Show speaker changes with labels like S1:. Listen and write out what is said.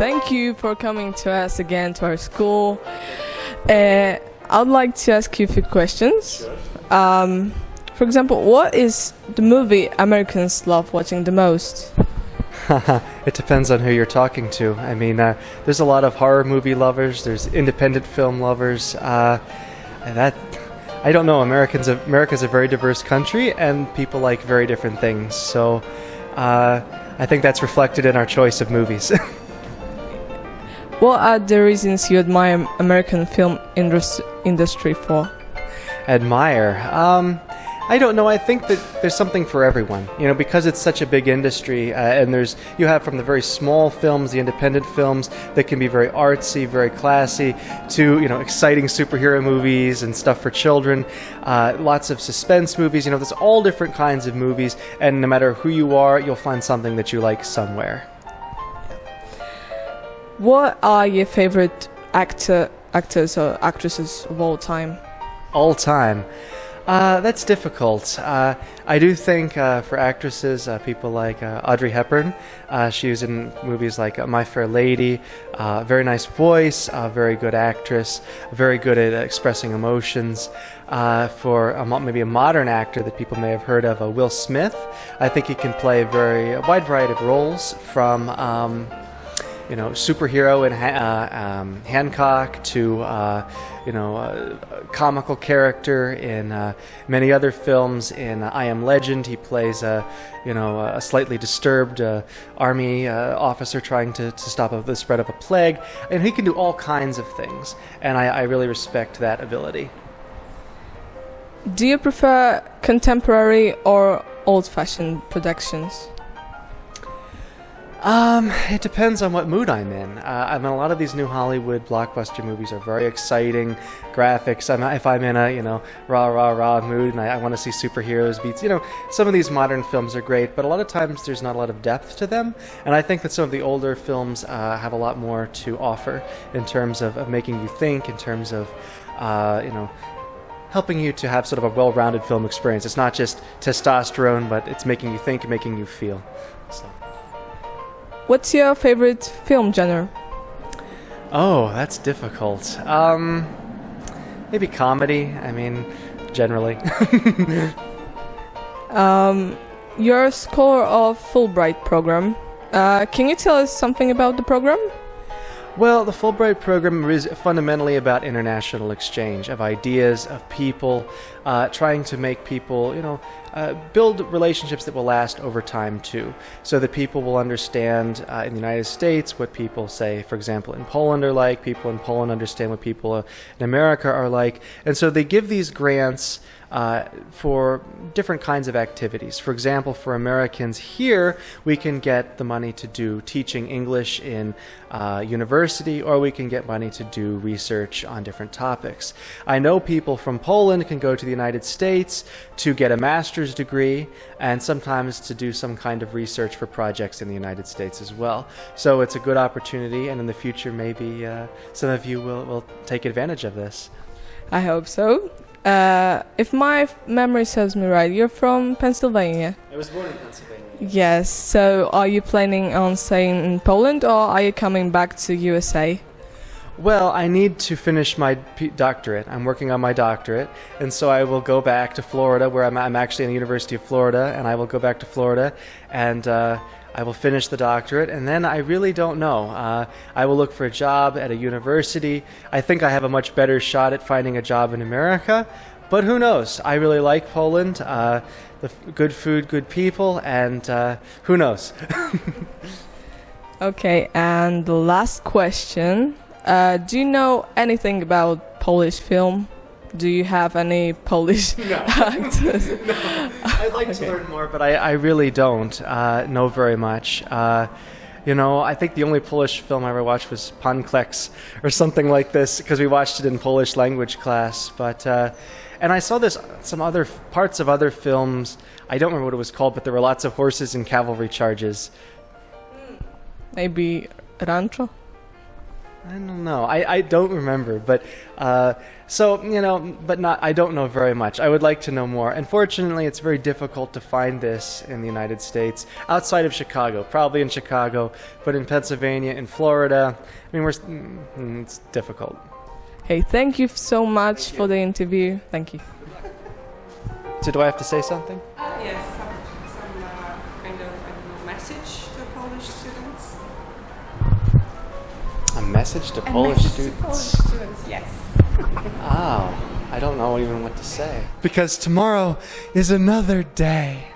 S1: thank you for coming to us again to our school. I'd like to ask you a few questions. For example, what is the movie Americans love watching the most?
S2: It depends on who you're talking to. I mean, there's a lot of horror movie lovers. There's independent film lovers. I don't know. America's a very diverse country, and people like very different things. So, I think that's reflected in our choice of movies.
S1: What are the reasons you admire American film industry for?
S2: Admire. I don't know. I think that there's something for everyone, because it's such a big industry, and you have from the very small films, the independent films that can be very artsy, very classy, to exciting superhero movies and stuff for children. Lots of suspense movies. There's all different kinds of movies, and no matter who you are, you'll find something that you like somewhere.
S1: What are your favorite actors or actresses of all time?
S2: All time. That's difficult. I do think for actresses, people like Audrey Hepburn. She was in movies like My Fair Lady. Very nice voice, very good actress, very good at expressing emotions. For maybe a modern actor that people may have heard of, Will Smith. I think he can play a wide variety of roles, from superhero in Hancock to a comical character in many other films. In I Am Legend, he plays a slightly disturbed army officer trying to stop the spread of a plague, and he can do all kinds of things, and I really respect that ability.
S1: Do you prefer contemporary or old-fashioned productions?
S2: It depends on what mood I'm in. I mean, a lot of these new Hollywood blockbuster movies are very exciting, graphics. If I'm in a, rah mood and I want to see superheroes beats, some of these modern films are great, but a lot of times there's not a lot of depth to them. And I think that some of the older films have a lot more to offer in terms of making you think, in terms of, helping you to have sort of a well-rounded film experience. It's not just testosterone, but it's making you think and making you feel. So.
S1: What's your favorite film genre?
S2: Oh, that's difficult. Maybe comedy. I mean, generally.
S1: You're a scholar of Fulbright program. Can you tell us something about the program?
S2: Well, the Fulbright program is fundamentally about international exchange of ideas, of people, trying to make people, build relationships that will last over time too, so that people will understand in the United States what people, say, for example, in Poland are like, people in Poland understand what people in America are like, and so they give these grants for different kinds of activities. For example, for Americans here, we can get the money to do teaching English in university, or we can get money to do research on different topics. I know people from Poland can go to the United States to get a master's degree, and sometimes to do some kind of research for projects in the United States as well. So it's a good opportunity, and in the future maybe some of you will take advantage of this.
S1: I hope so. If my memory serves me right, you're from Pennsylvania.
S2: I was born in Pennsylvania.
S1: Yes, so are you planning on staying in Poland, or are you coming back to USA?
S2: Well, I need to finish my doctorate. I'm working on my doctorate, and so I will go back to Florida, where I'm actually in the University of Florida, and I will go back to Florida, and I will finish the doctorate, and then I really don't know. I will look for a job at a university. I think I have a much better shot at finding a job in America, but who knows? I really like Poland, the good food, good people, and who knows?
S1: Okay, and the last question. Do you know anything about Polish film? Do you have any Polish actors?
S2: No. I'd like to learn more, but I really don't know very much. I think the only Polish film I ever watched was Pan Kleks or something like this, because we watched it in Polish language class. But and I saw some other parts of other films. I don't remember what it was called, but there were lots of horses and cavalry charges.
S1: Maybe Rancho?
S2: I don't know. I don't remember, but so but not. I don't know very much. I would like to know more. Unfortunately, it's very difficult to find this in the United States outside of Chicago. Probably in Chicago, but in Pennsylvania, in Florida. I mean, it's difficult.
S1: Hey, thank you so much for the interview. Thank you.
S2: So, do I have to say something?
S3: Yes, some kind of I don't know, message to Polish students.
S2: A message to Polish students.
S3: Yes.
S2: Oh, I don't know even what to say. Because tomorrow is another day.